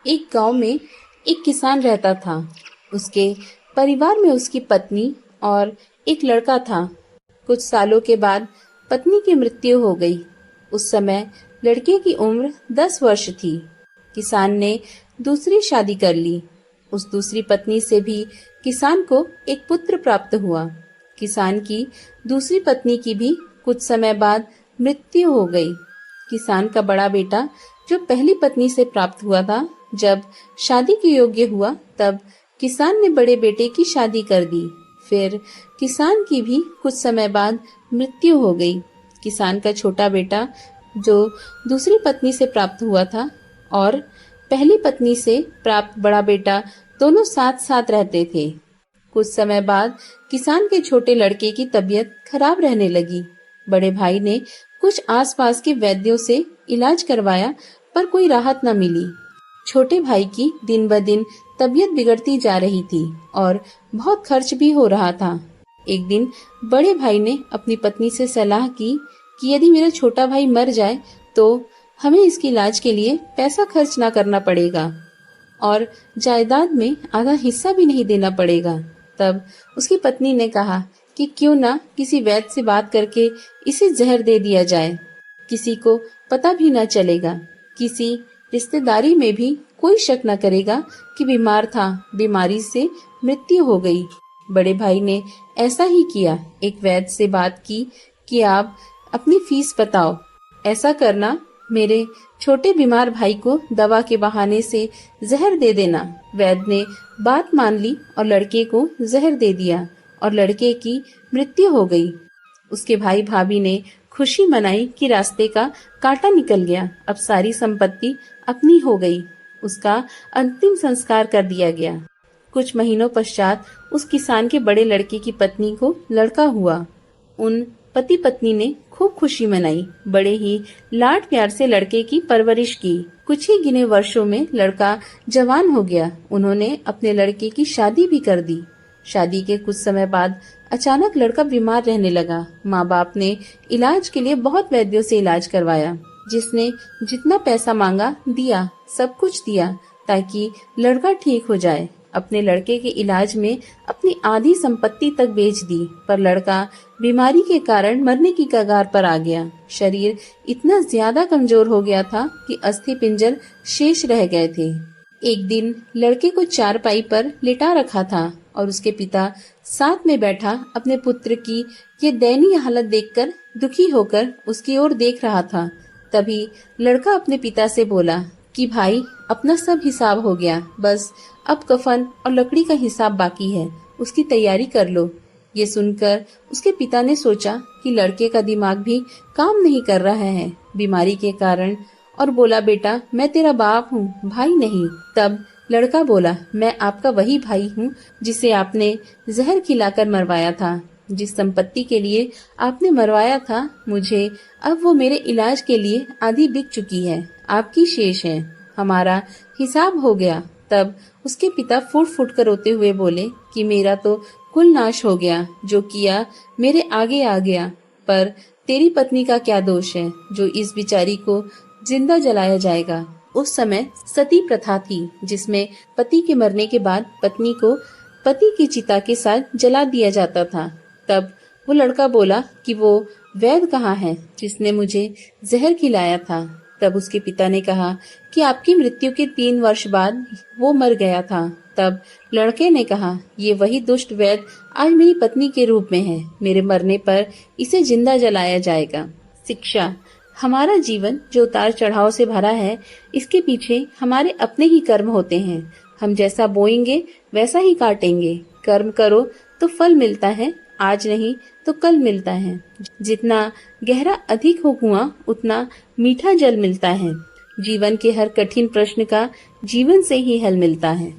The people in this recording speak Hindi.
एक गांव में एक किसान रहता था। उसके परिवार में उसकी पत्नी और एक लड़का था। कुछ सालों के बाद पत्नी की मृत्यु हो गई। उस समय लड़के की उम्र 10 वर्ष थी। किसान ने दूसरी शादी कर ली। उस दूसरी पत्नी से भी किसान को एक पुत्र प्राप्त हुआ। किसान की दूसरी पत्नी की भी कुछ समय बाद मृत्यु हो गई। किसान का बड़ा बेटा जो पहली पत्नी से प्राप्त हुआ था, जब शादी के योग्य हुआ तब किसान ने बड़े बेटे की शादी कर दी। फिर किसान की भी कुछ समय बाद मृत्यु हो गई। किसान का छोटा बेटा जो दूसरी पत्नी से प्राप्त हुआ था और पहली पत्नी से प्राप्त बड़ा बेटा दोनों साथ साथ रहते थे। कुछ समय बाद किसान के छोटे लड़के की तबीयत खराब रहने लगी। बड़े भाई ने कुछ आसपास के वैद्यों से इलाज करवाया, पर कोई राहत न मिली। छोटे भाई की दिन ब दिन तबीयत बिगड़ती जा रही थी और बहुत खर्च भी हो रहा था। एक दिन बड़े भाई ने अपनी पत्नी से सलाह की कि यदि मेरा छोटा भाई मर जाए तो हमें इसके इलाज के लिए पैसा खर्च ना करना पड़ेगा और जायदाद में आधा हिस्सा भी नहीं देना पड़ेगा। तब उसकी पत्नी ने कहा कि क्यों ना किसी वैद्य से बात करके इसे जहर दे दिया जाए। किसी को पता भी न चलेगा, किसी रिश्तेदारी में भी कोई शक न करेगा कि बीमार था, बीमारी से मृत्यु हो गई। बड़े भाई ने ऐसा ही किया। एक वैद्य से बात की कि आप अपनी फीस बताओ, ऐसा करना, मेरे छोटे बीमार भाई को दवा के बहाने से जहर दे देना। वैद्य ने बात मान ली और लड़के को जहर दे दिया और लड़के की मृत्यु हो गई। उसके भाई भाभी ने खुशी मनाई कि रास्ते का कांटा निकल गया। अब सारी संपत्ति अपनी हो गई। उसका अंतिम संस्कार कर दिया गया। कुछ महीनों पश्चात उस किसान के बड़े लड़के की पत्नी को लड़का हुआ। उन पति पत्नी ने खूब खुशी मनाई। बड़े ही लाड प्यार से लड़के की परवरिश की। कुछ ही गिने वर्षों में लड़का जवान हो गया। उन्होंने अपने लड़के की शादी भी कर दी। शादी के कुछ समय बाद अचानक लड़का बीमार रहने लगा। माँ बाप ने इलाज के लिए बहुत वैद्यों से इलाज करवाया। जिसने जितना पैसा मांगा दिया, सब कुछ दिया ताकि लड़का ठीक हो जाए। अपने लड़के के इलाज में अपनी आधी संपत्ति तक बेच दी, पर लड़का बीमारी के कारण मरने की कगार पर आ गया। शरीर इतना ज्यादा कमजोर हो गया था कि अस्थि पिंजर शेष रह गए थे। एक दिन लड़के को चारपाई पर लिटा रखा था और उसके पिता साथ में बैठा अपने पुत्र की ये दयनीय हालत देखकर दुखी होकर उसकी ओर देख रहा था। तभी लड़का अपने पिता से बोला कि भाई, अपना सब हिसाब हो गया, बस अब कफन और लकड़ी का हिसाब बाकी है, उसकी तैयारी कर लो। ये सुनकर उसके पिता ने सोचा कि लड़के का दिमाग भी काम नहीं कर रहा है बीमारी के कारण, और बोला, बेटा, मैं तेरा बाप हूँ, भाई नहीं। तब लड़का बोला, मैं आपका वही भाई हूँ जिसे आपने जहर खिलाकर मरवाया था। जिस संपत्ति के लिए आपने मरवाया था मुझे, अब वो मेरे इलाज के लिए आधी बिक चुकी है, आपकी शेष है, हमारा हिसाब हो गया। तब उसके पिता फूट फूट कर रोते हुए बोले कि मेरा तो कुल नाश हो गया, जो किया मेरे आगे आ गया, पर तेरी पत्नी का क्या दोष है जो इस बिचारी को जिंदा जलाया जाएगा। उस समय सती प्रथा थी, जिसमें पति के मरने के बाद पत्नी को पति की चिता के साथ जला दिया जाता था। तब वो लड़का बोला कि वो वैद्य कहाँ है जिसने मुझे जहर खिलाया था। तब उसके पिता ने कहा कि आपकी मृत्यु के 3 वर्ष बाद वो मर गया था। तब लड़के ने कहा, ये वही दुष्ट वैद्य आज मेरी पत्नी के रूप में है, मेरे मरने पर इसे जिंदा जलाया जाएगा। शिक्षा: हमारा जीवन जो उतार चढ़ाव से भरा है, इसके पीछे हमारे अपने ही कर्म होते हैं। हम जैसा बोएंगे वैसा ही काटेंगे। कर्म करो तो फल मिलता है, आज नहीं तो कल मिलता है। जितना गहरा अधिक हो कुआं, उतना मीठा जल मिलता है। जीवन के हर कठिन प्रश्न का जीवन से ही हल मिलता है।